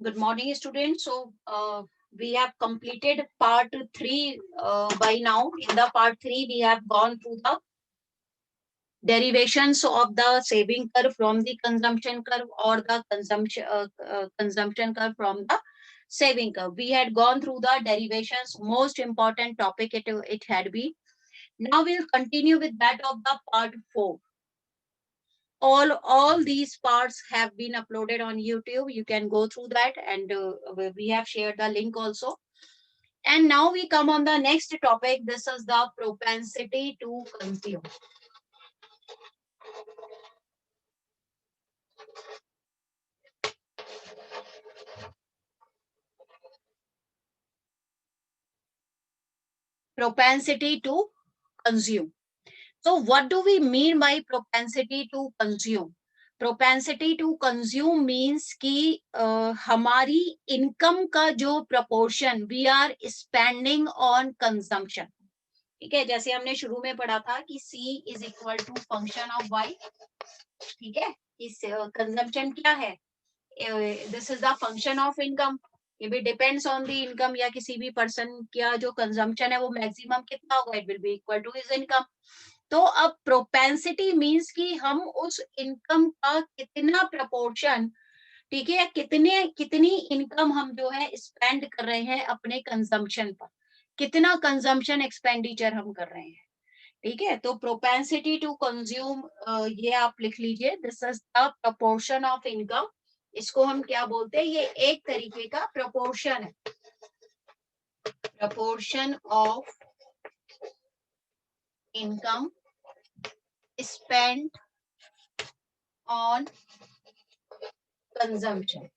Good morning, students. So we have completed part 3 by now. In the part 3, we have gone through the derivations of the saving curve from the consumption curve or the consumption curve from the saving curve. We had gone through the derivations. Most important topic it had been. Now we'll continue with that of the part 4. All these parts have been uploaded on YouTube. You can go through that, and we have shared the link also. And now we come on the next topic. This is the propensity to consume. Propensity to consume. So what do we mean by propensity to consume? Propensity to consume means कि हमारी income का जो proportion we are spending on consumption. ठीक है, जैसे हमने शुरू में पढ़ा था कि C is equal to function of Y. ठीक है, इस कंजम्पशन क्या है? This is the function of income. ये भी डिपेंड्स ऑन द इनकम, या किसी भी पर्सन का जो कंजम्पशन है वो मैक्सिमम कितना होगा, it will be equal to his income. तो अब प्रोपेंसिटी मींस कि हम उस इनकम का कितना प्रपोर्शन, ठीक है, कितनी इनकम हम जो है स्पेंड कर रहे हैं अपने कंजम्पशन पर, कितना कंजम्पशन एक्सपेंडिचर हम कर रहे हैं. ठीक है, तो प्रोपेंसिटी टू कंज्यूम ये आप लिख लीजिए. This is the proportion of income. इसको हम क्या बोलते हैं? ये एक तरीके का प्रपोर्शन है. Proportion of income spend on consumption.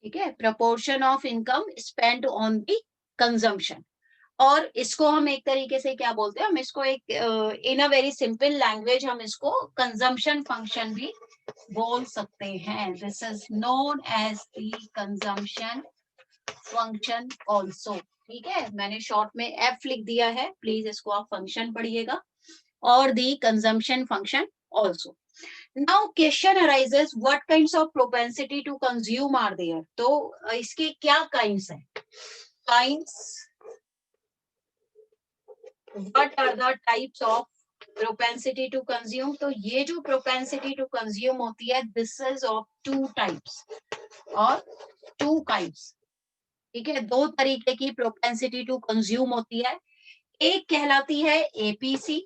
ठीक है, proportion of income spend on the consumption. और इसको हम एक तरीके से क्या बोलते हैं? हम इसको एक in a very simple language हम इसको कंजम्पशन फंक्शन भी बोल सकते हैं. This is known as the consumption function also. ठीक है, मैंने शॉर्ट में एफ लिख दिया है, प्लीज इसको आप फंक्शन पढ़िएगा. और the consumption function also. Now question arises, what kinds of propensity to consume are there? तो इसके क्या काइंड्स हैं? Kinds, what are the types of propensity to consume? तो ये जो propensity to consume होती है, this is of two types और two kinds. ठीक है, दो तरीके की propensity to consume होती है. एक कहलाती है APC,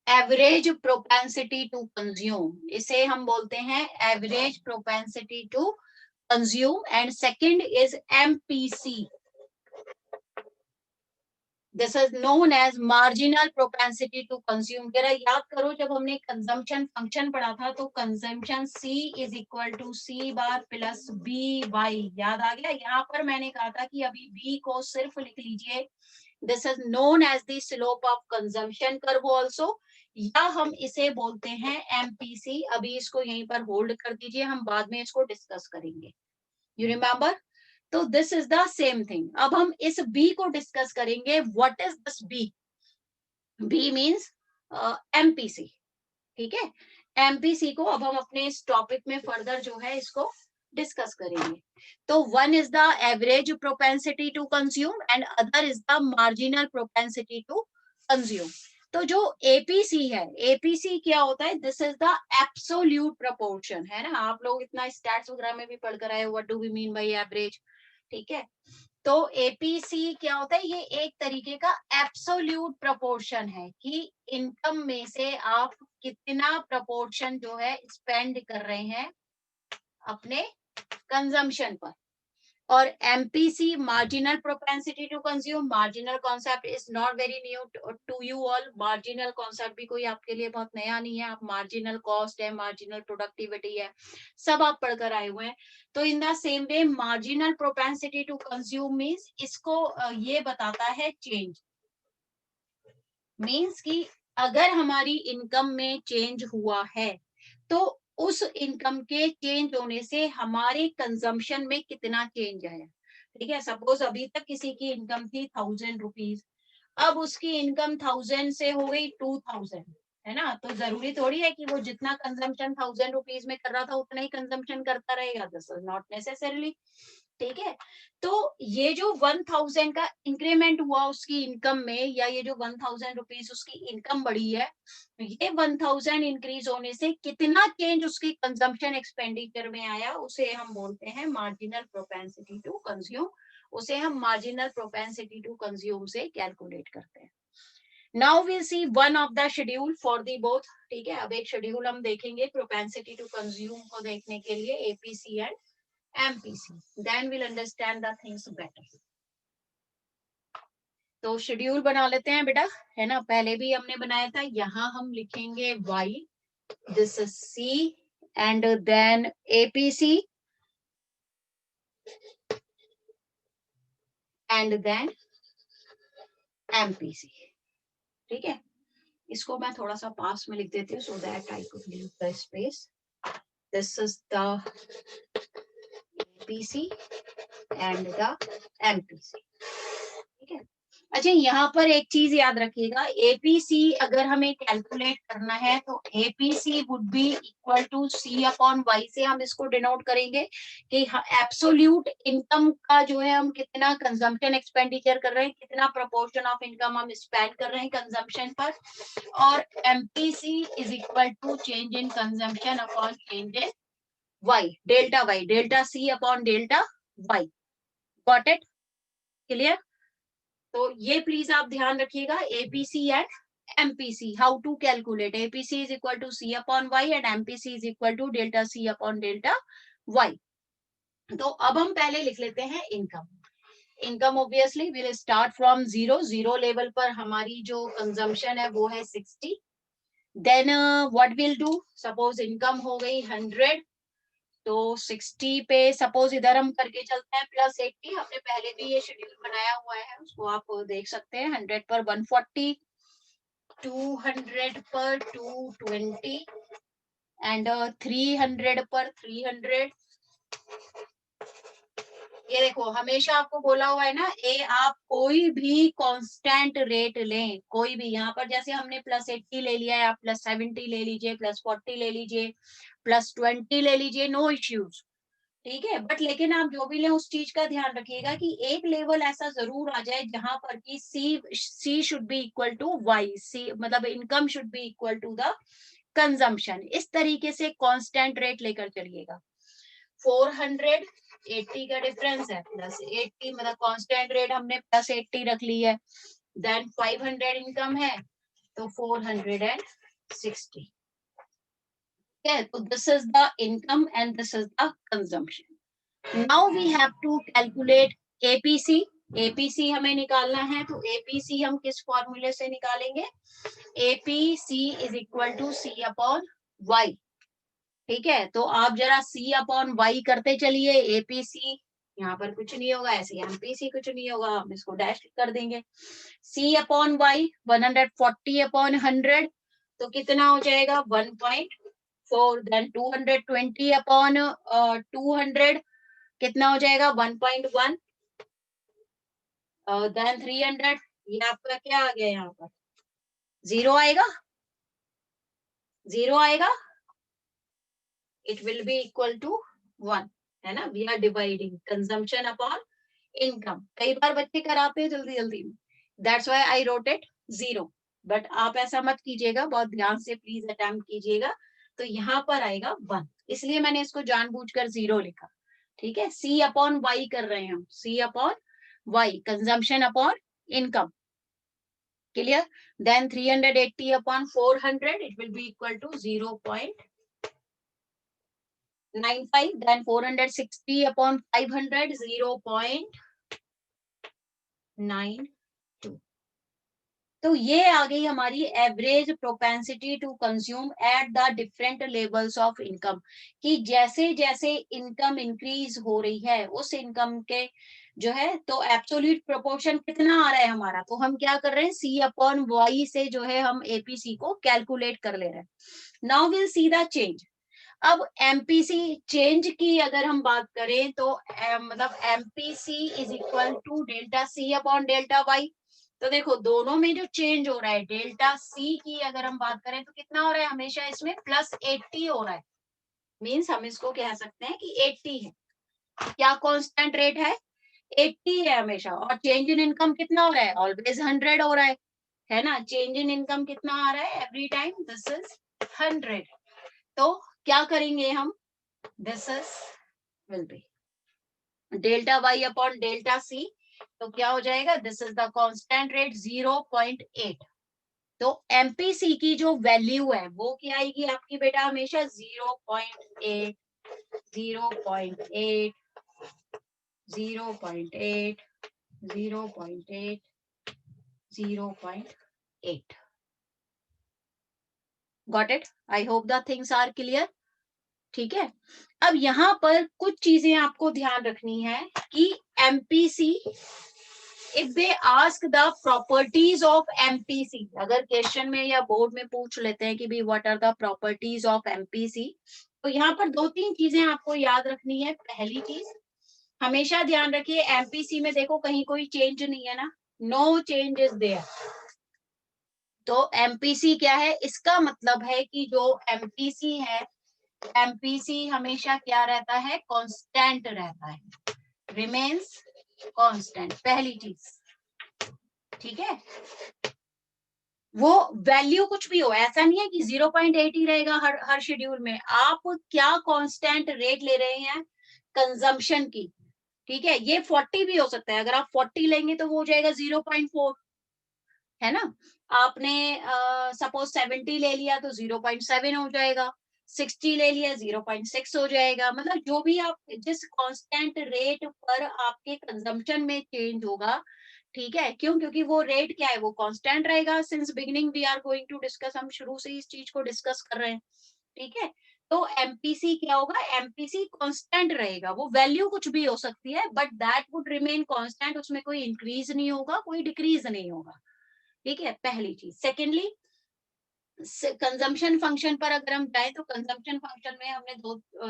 average propensity to consume. इसे हम बोलते हैं average propensity to consume. And second is MPC. This is known as marginal propensity to consume. जरा याद करो, जब हमने कंजम्पशन फंक्शन पढ़ा था तो consumption C is equal to C bar plus BY. याद आ गया? यहाँ पर मैंने कहा था कि अभी B को सिर्फ लिख लीजिए. This is known as the slope of consumption curve also, या हम इसे बोलते हैं MPC. अभी इसको यहीं पर होल्ड कर दीजिए, हम बाद में इसको डिस्कस करेंगे. You remember? तो this is the same thing. अब हम इस बी को डिस्कस करेंगे. What is this B? B means MPC. ठीक है, MPC को अब हम अपने इस टॉपिक में फर्दर जो है इसको डिस्कस करेंगे. तो one is the average propensity to consume and other is the marginal propensity to consume. तो जो एपीसी है, एपीसी क्या होता है? This is the absolute proportion. है ना, आप लोग इतना स्टैट्स वगैरह में भी पढ़कर आए. What do we mean by average? ठीक है, तो एपीसी क्या होता है? ये एक तरीके का एब्सोल्यूट प्रपोर्शन है कि इनकम में से आप कितना प्रपोर्शन जो है स्पेंड कर रहे हैं अपने कंजम्पशन पर. और MPC marginal propensity to consume. Marginal concept is not very new to you all. Marginal concept भी कोई आपके लिए बहुत नया नहीं है. आप मार्जिनल कॉस्ट है, मार्जिनल प्रोडक्टिविटी है, सब आप पढ़कर आए हुए हैं. तो in the same way marginal propensity to consume means, इसको ये बताता है चेंज. मीन्स कि अगर हमारी इनकम में चेंज हुआ है तो उस इनकम के चेंज होने से हमारे कंजम्पशन में कितना चेंज आया. ठीक है, सपोज अभी तक किसी की इनकम थी 1000 रुपीज, अब उसकी इनकम 1000 से हो गई 2000. है ना। तो जरूरी थोड़ी है कि वो जितना कंजम्पशन 1000 रुपीज में कर रहा था उतना ही कंजम्पशन करता रहेगा, दिस इज नॉट नेसेसरली। ठीक है, तो ये जो 1000 का इंक्रीमेंट हुआ उसकी इनकम में, या ये जो 1000 रुपीज उसकी इनकम बढ़ी है, ये 1000 इंक्रीज होने से कितना चेंज उसकी कंजम्पशन एक्सपेंडिचर में आया, उसे हम बोलते हैं मार्जिनल प्रोपेंसिटी टू कंज्यूम। उसे हम मार्जिनल प्रोपेंसिटी टू कंज्यूम से कैलकुलेट करते हैं। Now will see one of the schedule for the both. ठीक है, अब एक शेड्यूल हम देखेंगे प्रोपेंसिटी टू कंज्यूम को देखने के लिए, APC and MPC, then will understand the things better. तो शेड्यूल बना लेते हैं बेटा, है ना, पहले भी हमने बनाया था। यहाँ हम लिखेंगे y, this is c, and then APC, and then MPC. ठीक है, इसको मैं थोड़ा सा पास में लिख देती हूँ so that I could leave the space. This is the APC and the MPC. ठीक है, अच्छा यहाँ पर एक चीज याद रखिएगा, एपीसी अगर हमें कैलकुलेट करना है तो APC would be equal to C upon Y से हम इसको डिनोट करेंगे कि एब्सोल्यूट इनकम का जो है हम कितना कंजम्पशन एक्सपेंडिचर कर रहे हैं, कितना प्रोपोर्शन ऑफ इनकम हम स्पेंड कर रहे हैं कंजम्पशन पर, और MPC is equal to change in consumption upon change in Y, delta C upon delta Y. Got it? Clear? तो ये प्लीज आप ध्यान रखिएगा, APC and MPC, how to calculate. APC is equal to C upon Y and MPC is equal to delta C upon delta Y. तो अब हम पहले लिख लेते हैं income. Income obviously will start from zero, zero level पर हमारी जो कंजम्पशन है वो है 60। Then what will do, suppose income हो गई 100, तो 60 पे सपोज इधर हम करके चलते हैं प्लस 80, हमने पहले भी ये शेड्यूल बनाया हुआ है, उसको आप देख सकते हैं। 100 पर 140, 200 पर 220, एंड 300 पर 300। ये देखो, हमेशा आपको बोला हुआ है ना, आप कोई भी कांस्टेंट रेट लें, कोई भी, यहाँ पर जैसे हमने प्लस 80 ले लिया है, आप प्लस 70 ले लीजिए, प्लस 40 ले लीजिए, प्लस 20 ले लीजिए, नो इश्यूज। ठीक है, बट लेकिन आप जो भी लें उस चीज का ध्यान रखिएगा कि एक लेवल ऐसा जरूर आ जाए जहां पर कि C should be equal to Y, C मतलब income should be equal to the consumption. इस तरीके से कांस्टेंट रेट लेकर चलिएगा। 400 80 का डिफरेंस है, प्लस 80 मतलब कांस्टेंट रेट हमने प्लस 80 रख ली है। देन 500 इनकम है तो 460। Okay, so this is the income and this is the consumption. Now we have to calculate APC. APC हमें निकालना है, तो APC हम किस फॉर्मूले से निकालेंगे? APC is equal to C upon Y. ठीक है, तो आप जरा C upon Y करते चलिए। APC यहाँ पर कुछ नहीं होगा, ऐसे MPC कुछ नहीं होगा, हम इसको डैश कर देंगे। C upon Y 140 upon 100, तो कितना हो जाएगा 1.4। देन 220 अपॉन 200 कितना हो जाएगा 1.1। देन 300, ये आपका क्या आ गया, यहाँ पर जीरो आएगा, जीरो आएगा, it will be equal to 1, है ना। We are dividing consumption upon income. कई बार बच्चे कराते हैं जल्दी जल्दी, that's why I wrote it zero, but आप ऐसा मत कीजिएगा, बहुत ध्यान से प्लीज अटेम्प्ट कीजिएगा। तो यहाँ पर आएगा 1, इसलिए मैंने इसको जानबूझकर जीरो लिखा। ठीक है, सी अपॉन वाई कर रहे हैं हम, C upon Y, consumption upon income. Clear? Then 380 upon 400, it will be equal to 0.95। Then 460 upon 500, 0.92। तो ये आ गई हमारी average propensity to consume at the different levels of income, कि जैसे जैसे इनकम इंक्रीज हो रही है उस इनकम के जो है, तो एब्सोल्यूट प्रोपोर्शन कितना आ रहा है हमारा, तो हम क्या कर रहे हैं, सी अपॉन वाई से जो है हम एपीसी को कैलकुलेट कर ले रहे हैं। Now will see the change. अब एमपीसी चेंज की अगर हम बात करें तो मतलब MPC is equal to delta C upon delta Y. तो देखो दोनों में जो चेंज हो रहा है, डेल्टा सी की अगर हम बात करें तो कितना हो रहा है, हमेशा इसमें +80 हो रहा है। मीन्स हम इसको कह सकते हैं कि 80 है। क्या कांस्टेंट रेट है, 80 है हमेशा। और चेंज इन इनकम कितना हो रहा है, ऑलवेज 100 हो रहा है ना। चेंज इन इनकम कितना आ रहा है एवरी टाइम, दिस इज 100। तो क्या करेंगे हम, this is will be delta Y upon delta C. तो क्या हो जाएगा, this is the constant rate 0.8। तो एमपीसी की जो वैल्यू है वो क्या आएगी आपकी बेटा, हमेशा 0.8, 0.8, 0.8, 0.8, 0.8। Got it? I hope the things are clear. ठीक है, अब यहाँ पर कुछ चीजें आपको ध्यान रखनी है कि MPC, if they ask the properties of MPC, अगर क्वेश्चन में या बोर्ड में पूछ लेते हैं कि भी what are the properties of MPC, तो यहाँ पर 2-3 चीजें आपको याद रखनी है। पहली चीज, हमेशा ध्यान रखिए एमपीसी में देखो कहीं कोई चेंज नहीं है ना, नो चेंज इज देयर। तो एमपीसी क्या है, इसका मतलब है कि जो एमपीसी है, एमपीसी हमेशा क्या रहता है, कांस्टेंट रहता है, रिमेन्स कांस्टेंट। पहली चीज, ठीक है, वो वैल्यू कुछ भी हो, ऐसा नहीं है कि 0.8 ही रहेगा हर शेड्यूल में। आप क्या कांस्टेंट रेट ले रहे हैं कंजम्पशन की, ठीक है, ये 40 भी हो सकता है। अगर आप 40 लेंगे तो वो हो जाएगा 0.4, है ना। आपने सपोज 70 ले लिया तो 0.7 हो जाएगा, 60 ले लिया 0.6 हो जाएगा। मतलब जो भी आप जिस कांस्टेंट रेट पर आपके कंजम्पशन में चेंज होगा, ठीक है, क्यों, क्योंकि वो रेट क्या है, वो कांस्टेंट रहेगा। Since beginning we are going to discuss, हम शुरू से इस चीज को डिस्कस कर रहे हैं, ठीक है। तो एमपीसी क्या होगा, एमपीसी कांस्टेंट रहेगा, वो वैल्यू कुछ भी हो सकती है but that would remain constant, उसमें कोई इंक्रीज नहीं होगा, कोई डिक्रीज नहीं होगा, ठीक है, पहली चीज। सेकेंडली, कंजम्पशन फंक्शन पर अगर हम जाए तो कंजम्पशन फंक्शन में हमने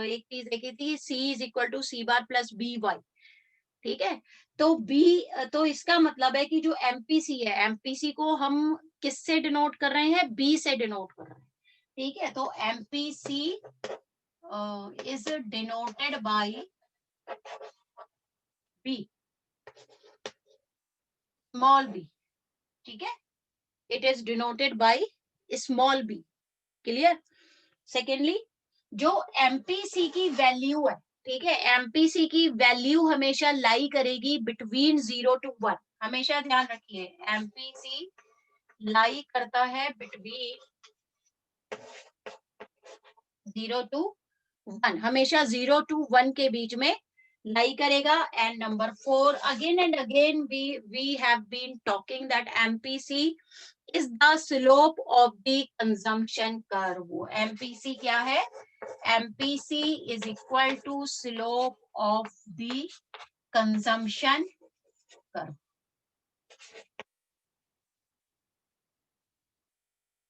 एक चीज देखी थी, C is equal to C bar plus B Y, ठीक है। तो बी, तो इसका मतलब है कि जो एमपीसी है, एमपीसी को हम किससे डिनोट कर रहे हैं, बी से डिनोट कर रहे हैं, ठीक है। तो MPC is denoted by B, small B, ठीक है, it is denoted by small B, clear. Secondly, जो एमपीसी की वैल्यू है, ठीक है, एमपीसी की वैल्यू हमेशा लाई करेगी बिटवीन 0 to 1। हमेशा ध्यान रखिए एमपीसी लाई करता है बिटवीन 0 to 1, हमेशा 0 to 1 के बीच में लाई करेगा। And number 4, again and again we have been talking that MPC is the slope of the consumption curve। MPC क्या है, MPC is equal to slope of the consumption curve,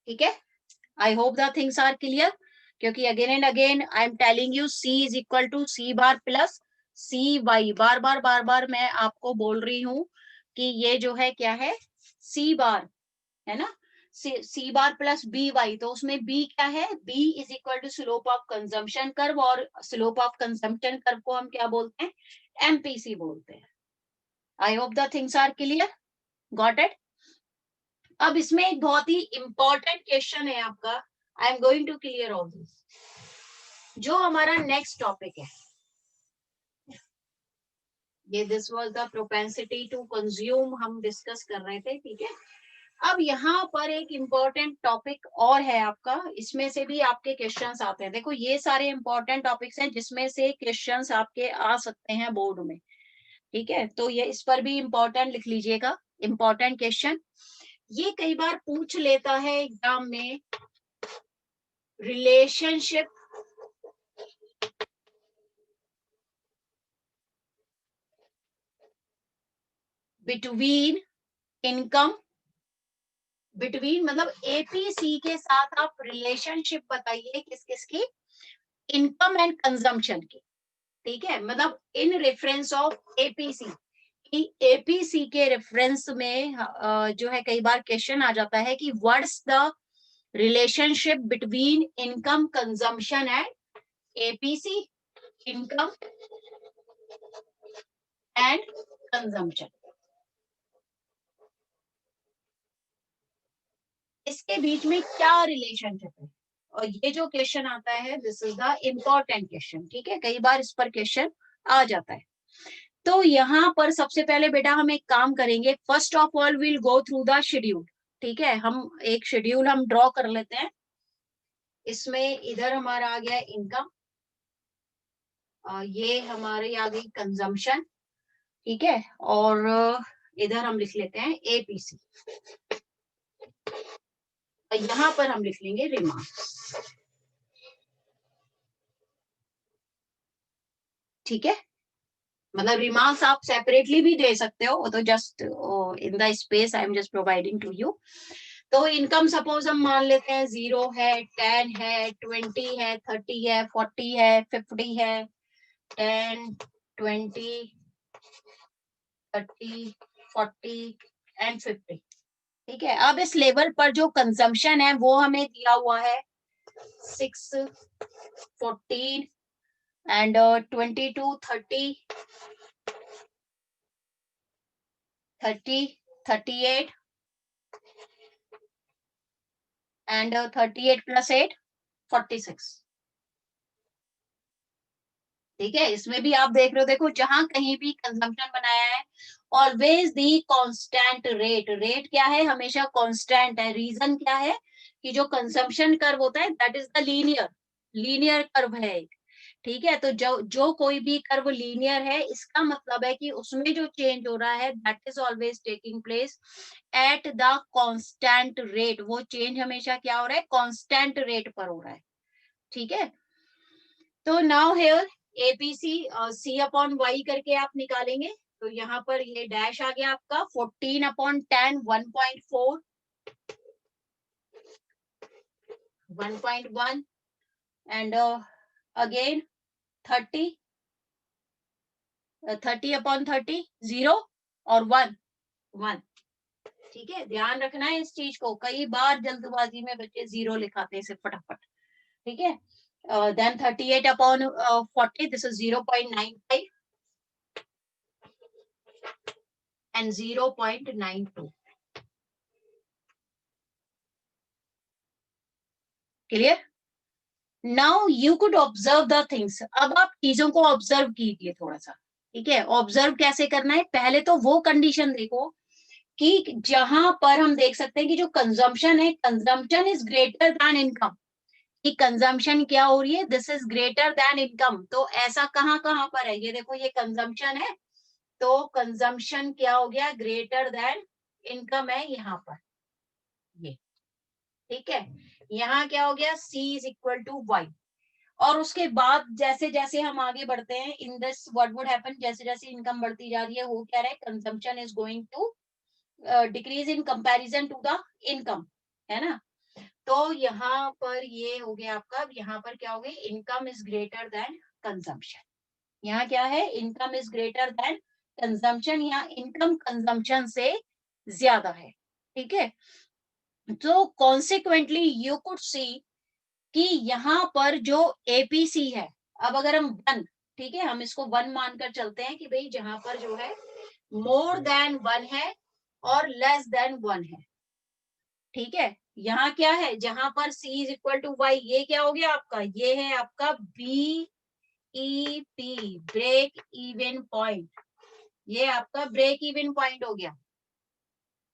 ठीक है। I hope the things are clear, क्योंकि again and again I am telling you C is equal to C bar plus C Y, बार बार मैं आपको बोल रही हूँ कि ये जो है क्या है, C बार, है ना, C bar plus B Y. तो उसमें बी क्या है, B is equal to slope of consumption curve, और स्लोप ऑफ कंजम्पशन कर्व को हम क्या बोलते हैं, एमपीसी बोलते हैं। I hope the things are clear, got it. अब इसमें एक बहुत ही इंपॉर्टेंट क्वेश्चन है आपका, I am going to clear all this. जो हमारा नेक्स्ट टॉपिक है, ये this was the propensity to consume हम डिस्कस कर रहे थे, ठीक है। अब यहाँ पर एक इम्पोर्टेंट टॉपिक और है आपका, इसमें से भी आपके क्वेश्चंस आते हैं। देखो ये सारे इम्पोर्टेंट टॉपिक्स हैं जिसमें से क्वेश्चंस आपके आ सकते हैं बोर्ड में, ठीक है। तो ये इस पर भी इम्पोर्टेंट लिख लीजिएगा, इम्पोर्टेंट क्वेश्चन। ये कई बार पूछ लेता है एग्जाम में, रिलेशनशिप बिटवीन इनकम, बिटवीन मतलब एपीसी के साथ आप रिलेशनशिप बताइए किस किस की, इनकम एंड कंजम्पशन की, ठीक है। मतलब इन रेफरेंस ऑफ एपीसी, कि एपीसी के रेफरेंस में जो है कई बार क्वेश्चन आ जाता है कि what's the relationship between income consumption and APC, income and consumption, इसके बीच में क्या रिलेशनशिप है? और ये जो क्वेश्चन आता है this is the important question, ठीक है, कई बार इस पर क्वेश्चन आ जाता है। तो यहाँ पर सबसे पहले बेटा हम एक काम करेंगे, first of all will go through the schedule, ठीक है, हम एक शेड्यूल हम ड्रॉ कर लेते हैं। इसमें इधर हमारा आ गया इनकम, ये हमारी आ गई कंजम्पशन, ठीक है, और इधर हम लिख लेते हैं एपीसी, और यहाँ पर हम लिख लेंगे रिमार्क्स, ठीक है, मतलब रिमार्क्स आप सेपरेटली भी दे सकते हो, तो just in the space I am just providing to you. तो इनकम सपोज हम मान लेते हैं 0 है, 10 है, 20 है, 30 है, 40 है, 50 है, 10, 20, 30, 40 एंड 50, ठीक है। अब इस लेवल पर जो कंजम्पशन है वो हमें दिया हुआ है 6, 14 एंड 22, 30, 30, 38 एंड 38 प्लस 8, 46, ठीक है। इसमें भी आप देख रहे हो, देखो जहां कहीं भी कंजम्पशन बनाया है ऑलवेज दी कांस्टेंट रेट, रेट क्या है, हमेशा कांस्टेंट है। रीजन क्या है कि जो कंजम्पशन कर्व होता है that is the linear, linear curve है, ठीक है। तो जो कोई भी कर्व लीनियर है इसका मतलब है कि उसमें जो चेंज हो रहा है that is always taking place at the constant rate, वो चेंज हमेशा क्या हो रहा है, कांस्टेंट रेट पर हो रहा है, ठीक है। तो now here APC C upon Y करके आप निकालेंगे, तो यहाँ पर ये डैश आ गया आपका 14 अपॉन 10, 1.4, 1.1 एंड अगेन 30, 30 अपॉन 30, 0 और 1, 1, ठीक है। ध्यान रखना है इस चीज को, कई बार जल्दबाजी में बच्चे 0 लिखाते हैं सिर्फ फटाफट, ठीक है। Then 38 upon 40, this is 0.95 and 0.92, clear. Now you could observe the things, अब आप चीजों को ऑब्जर्व कीजिए थोड़ा सा, ठीक है। ऑब्जर्व कैसे करना है, पहले तो वो कंडीशन देखो कि जहां पर हम देख सकते हैं कि जो कंजम्पशन है, consumption is greater than income, कि कंजम्पशन क्या हो रही है, this is greater than income. तो ऐसा कहां कहां पर है, ये देखो ये कंजम्पशन है, तो कंजम्पशन क्या हो गया, ग्रेटर देन इनकम है यहाँ पर, ये, ठीक है। यहाँ क्या हो गया, C is equal to Y. और उसके बाद जैसे जैसे हम आगे बढ़ते हैं in this what would happen, जैसे जैसे इनकम बढ़ती जा रही है वो क्या रहा है, consumption is going to decrease in comparison to the income, है ना। तो यहाँ पर ये हो गया आपका, यहाँ पर क्या हो गया, income is greater then consumption, यहाँ क्या है, income is greater then consumption, यहाँ इनकम कंजम्पशन से ज्यादा है, ठीक है। तो कॉन्सिक्वेंटली यू कुड सी कि यहाँ पर जो एपीसी है, अब अगर हम 1, ठीक है, हम इसको 1 मानकर चलते हैं कि भाई जहां पर जो है मोर देन 1 है और लेस देन 1 है, ठीक है। यहाँ क्या है, जहां पर C is equal to Y, ये क्या हो गया आपका, ये है आपका BEP, ब्रेक इवन पॉइंट, ये आपका ब्रेक इवन पॉइंट हो गया,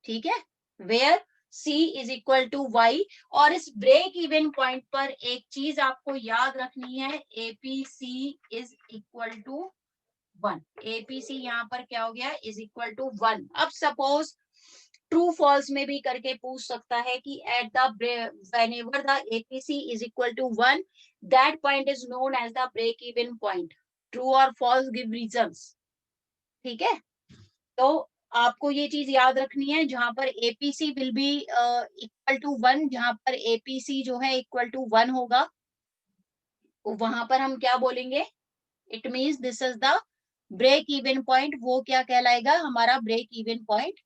ठीक है, where C is equal to Y. और इस ब्रेक इवन पॉइंट पर एक चीज आपको याद रखनी है, APC is equal to 1, APC यहाँ पर क्या हो गया, इज इक्वल टू 1। अब सपोज ट्रू फॉल्स में भी करके पूछ सकता है कि at the whenever the APC is equal to 1 that point is known as the break even point, true or false give reasons, ठीक है। तो आपको ये चीज याद रखनी है, जहां पर APC will be equal to 1, जहां पर एपीसी जो है इक्वल टू 1 होगा, वहां पर हम क्या बोलेंगे, it means this is the break even point वो क्या कहलाएगा, हमारा ब्रेक इवन पॉइंट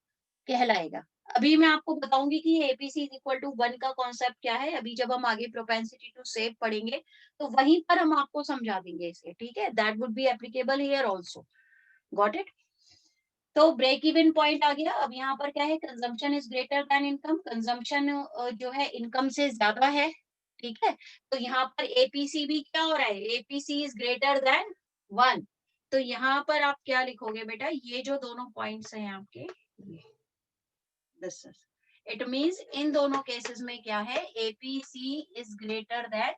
कहलाएगा। अभी मैं आपको बताऊंगी कि एपीसी इज इक्वल टू 1 का कॉन्सेप्ट क्या है। अभी जब हम आगे प्रोपेंसिटी टू सेव पढ़ेंगे तो वहीं पर हम आपको समझा देंगे इसे, ठीक है। That would be applicable here also, got it. तो ब्रेक इवन पॉइंट आ गया। अब यहाँ पर क्या है, consumption is greater than income, consumption जो है इनकम से ज्यादा है, ठीक है। तो यहाँ पर एपीसी भी क्या हो रहा है, एपीसी इज ग्रेटर देन 1। तो यहाँ पर आप क्या लिखोगे बेटा, ये जो दोनों पॉइंट्स हैं आपके, दिस इज, इट मींस इन दोनों केसेस में क्या है, एपीसी इज ग्रेटर देन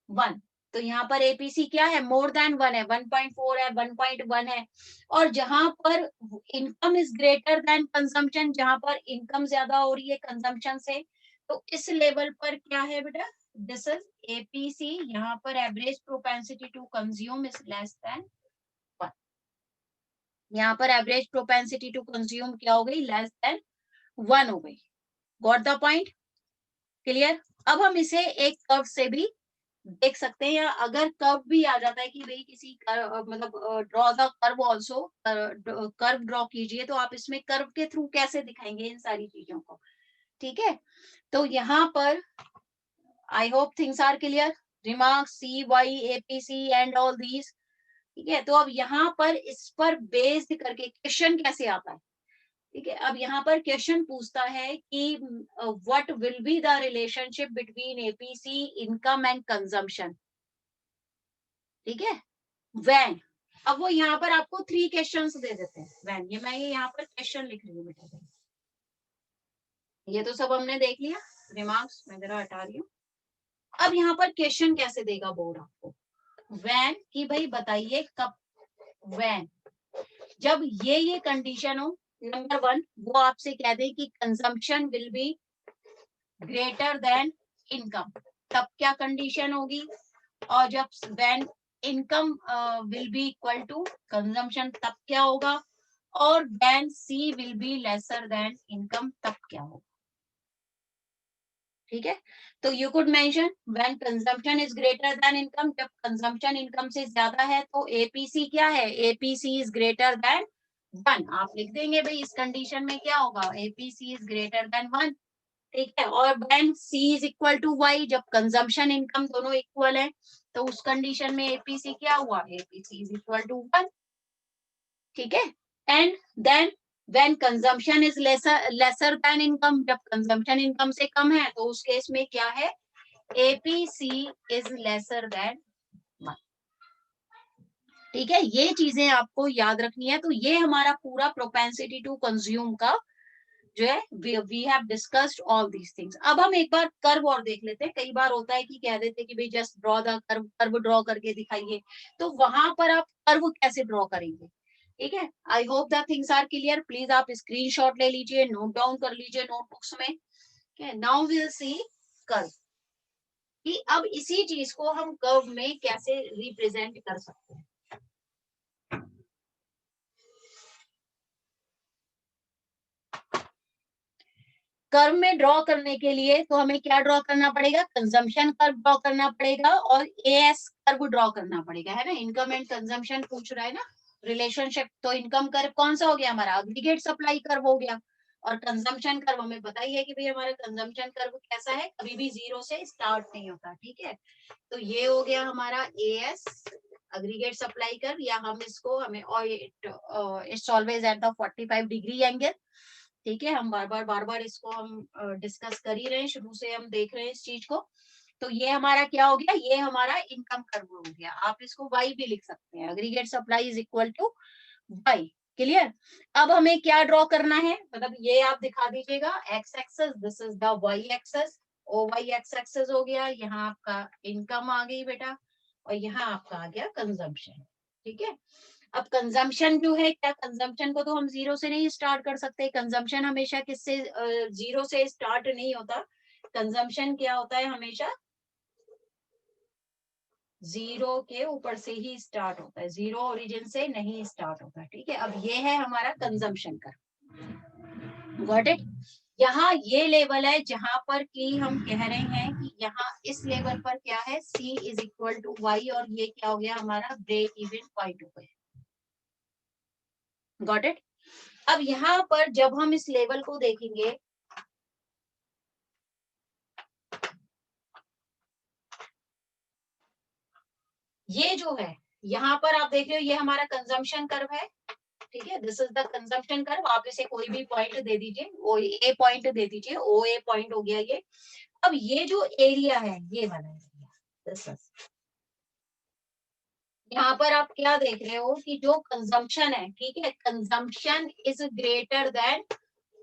1। तो यहाँ पर एपीसी क्या है, मोर देन 1 है, 1.4 है, 1.1 है। और जहां पर income is greater then consumption, जहां पर इनकम ज्यादा हो रही है कंजम्पशन से, तो इस लेवल पर क्या है बेटा, दिस इज एपीसी, यहाँ पर average propensity to consume is less than 1। यहाँ पर एवरेज प्रोपेंसिटी टू कंज्यूम क्या हो गई, लेस देन 1 हो गई। Got the point, clear. अब हम इसे एक कर्व से भी देख सकते हैं, या अगर कर्व भी आ जाता है कि भाई किसी मतलब draw the curve also, curve draw कीजिए, तो आप इसमें कर्व के थ्रू कैसे दिखाएंगे इन सारी चीजों को, ठीक है। तो यहाँ पर I hope things are clear, remarks C Y APC and all these, ठीक है। तो अब यहाँ पर इस पर बेस्ड करके क्वेश्चन कैसे आता है, ठीक है। अब यहाँ पर क्वेश्चन पूछता है कि what will be the relationship between APC, income and consumption, ठीक है, व्हेन। अब वो यहाँ पर आपको 3 क्वेश्चंस दे देते हैं व्हेन, ये मैं यहाँ पर क्वेश्चन लिख रही हूँ बेटा, ये तो सब हमने देख लिया, रिमार्क्स मैं जरा हटा रही हूँ। अब यहाँ पर क्वेश्चन कैसे देगा बोर्ड आपको, व्हेन की भाई बताइए कब, व्हेन जब ये कंडीशन हो, नंबर 1 वो आपसे कह दे कि consumption will be greater than income, तब क्या कंडीशन होगी। और जब when income will be equal to consumption, तब क्या होगा। और when C will be lesser than income, तब क्या होगा, ठीक है। तो you could mention when consumption is greater than income, जब कंजम्पशन इनकम से ज्यादा है तो एपीसी क्या है, एपीसी इज ग्रेटर देन 1। आप लिख देंगे भाई इस कंडीशन में क्या होगा, एपीसी इज ग्रेटर देन 1, ठीक है। और when C is equal to Y, जब कंजम्पशन इनकम दोनों इक्वल है, तो उस कंडीशन में एपीसी क्या हुआ, एपीसी इज इक्वल टू 1, ठीक है। And then when consumption is lesser than income, जब कंजम्पशन इनकम से कम है तो उस केस में क्या है, एपीसी इज लेसर देन 1, ठीक है। ये चीजें आपको याद रखनी है। तो ये हमारा पूरा प्रोपेंसिटी टू कंज्यूम का जो है, we have discussed all these things. अब हम एक बार कर्व और देख लेते हैं। कई बार होता है कि कह देते हैं कि भाई just draw the curve, curve draw करके दिखाइए, तो वहां पर आप कर्व कैसे ड्रॉ करेंगे, ठीक है। I hope the things are clear. Please आप स्क्रीनशॉट ले लीजिए, नोट डाउन कर लीजिए नोटबुक्स में। नाउ विल सी कर्व, कि अब इसी चीज को हम कर्व में कैसे रिप्रेजेंट कर सकते हैं। कर्व में ड्रॉ करने के लिए तो हमें क्या ड्रॉ करना पड़ेगा, कंजम्पशन कर्व ड्रॉ करना पड़ेगा और एएस कर्व ड्रॉ करना पड़ेगा, है ना। इनकम एंड कंजम्पशन पूछ रहा है ना रिलेशनशिप, तो इनकम कर्व कौन सा हो गया हमारा, एग्रीगेट सप्लाई कर्व हो गया। और कंजम्पशन कर्व हमें पता ही है कि भाई हमारा कंजम्पशन कर्व कैसा है, कभी भी 0 से स्टार्ट नहीं होता, ठीक है। तो ये हो गया हमारा एएस एग्रीगेट सप्लाई कर्व, या हम इसको हमें it's always at the 45 degree angle, ठीक है। हम बार बार इसको हम डिस्कस कर ही रहे हैं, शुरू से हम देख रहे हैं इस चीज को। तो ये हमारा क्या हो गया, ये हमारा इनकम कर्व हो गया। आप इसको वाई भी लिख सकते हैं, aggregate supply is equal to Y, clear. अब हमें क्या ड्रॉ करना है, मतलब ये आप दिखा दीजिएगा X axis, this is the Y axis, O Y X axis हो गया। यहाँ आपका इनकम आ गई बेटा, और यहाँ आपका आ गया कंजम्पशन, ठीक है। अब कंजम्पशन जो है, क्या कंजम्पशन को तो हम 0 से नहीं स्टार्ट कर सकते, कंजम्पशन हमेशा किससे 0 से स्टार्ट नहीं होता। कंजम्पशन क्या होता है, हमेशा 0 के ऊपर से ही स्टार्ट होता है, 0 ओरिजिन से नहीं स्टार्ट होता, ठीक है। अब ये है हमारा कंजम्पशन का, गॉट इट। यहाँ ये लेवल है जहां पर कि हम कह रहे हैं कि यहाँ इस लेवल पर क्या है, C is equal to Y, और ये क्या हो गया हमारा ब्रेक इवन पॉइंट हो गया, गॉट इट। अब यहाँ पर जब हम इस लेवल को देखेंगे, ये जो है यहाँ पर आप देख रहे हो, ये हमारा कंजम्पशन कर्व है, ठीक है, this is the consumption curve. आप इसे कोई भी पॉइंट दे दीजिए, ओ ए पॉइंट दे दीजिए, ओ ए पॉइंट हो गया ये। अब ये जो एरिया है, ये वाला एरिया, दिस इज, यहाँ पर आप क्या देख रहे हो कि जो कंजम्पशन है, ठीक है, consumption is greater than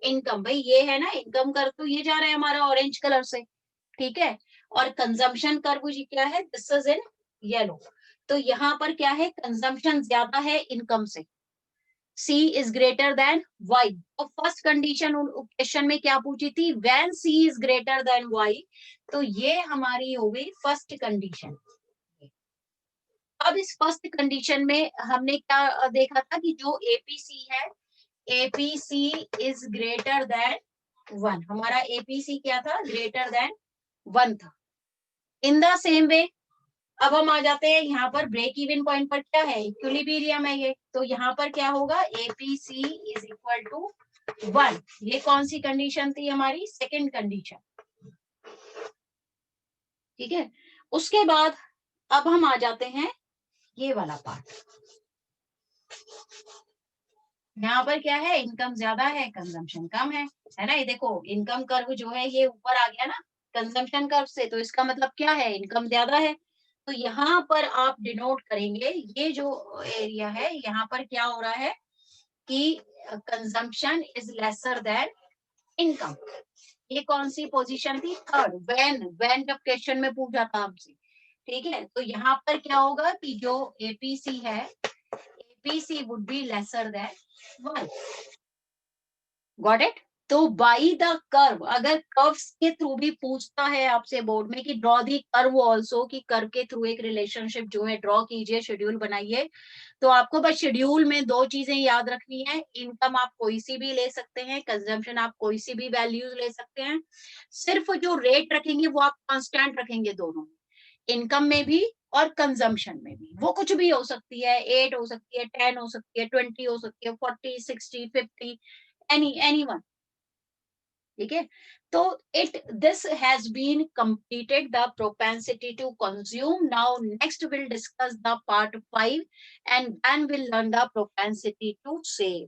income. भाई ये है ना इनकम कर्व, तो ये जा रहा है हमारा ऑरेंज कलर से, ठीक है, और कंजम्पशन कर्व जी क्या है, दिस इज इन येलो। तो यहाँ पर क्या है, कंजम्पशन ज्यादा है इनकम से, C is greater then Y। तो फर्स्ट कंडीशन क्वेश्चन में क्या पूछी थी, when C is greater then Y। तो ये हमारी हो गई फर्स्ट कंडीशन। अब इस फर्स्ट कंडीशन में हमने क्या देखा था कि जो एपीसी है, एपीसी इज ग्रेटर देन 1, हमारा एपीसी क्या था, ग्रेटर देन 1 था। इन द सेम वे अब हम आ जाते हैं यहाँ पर ब्रेक इवन पॉइंट पर, क्या है, इक्विलिब्रियम है ये, तो यहाँ पर क्या होगा, एपीसी इज इक्वल टू 1। ये कौन सी कंडीशन थी, हमारी सेकंड कंडीशन, ठीक है। उसके बाद अब हम आ जाते हैं ये वाला पार्ट, यहाँ पर क्या है, इनकम ज्यादा है, कंजम्पशन कम है ना। ये देखो इनकम कर्व जो है ये ऊपर आ गया ना कंजम्पशन कर्व से, तो इसका मतलब क्या है, इनकम ज्यादा है। तो यहाँ पर आप डिनोट करेंगे, ये जो एरिया है यहाँ पर क्या हो रहा है कि consumption is lesser than income. ये कौन सी पोजीशन थी, थर्ड, व्हेन जब क्वेश्चन में पूछा था हमसे, ठीक है। तो यहाँ पर क्या होगा कि जो एपीसी है, APC would B lesser then 1। Got it. तो बाई द कर्व, अगर कर्व्स के थ्रू भी पूछता है आपसे बोर्ड में कि ड्रॉ दी कर्व ऑल्सो, कि कर्व के थ्रू एक रिलेशनशिप जो है ड्रॉ कीजिए, शेड्यूल बनाइए, तो आपको बस शेड्यूल में दो चीजें याद रखनी है, इनकम आप कोई सी भी ले सकते हैं, कंजम्पशन आप कोई सी भी वैल्यूज ले सकते हैं, सिर्फ जो रेट रखेंगे वो आप कांस्टेंट रखेंगे दोनों, इनकम में भी और कंजम्पशन में भी। वो कुछ भी हो सकती है, 8 हो सकती है, 10 हो सकती है, 20 हो सकती है, 40, 60, 50, एनी वन, ठीक है। तो it this has been completed the propensity to consume. Now next we'll discuss the part 5 and then we'll learn the propensity to save.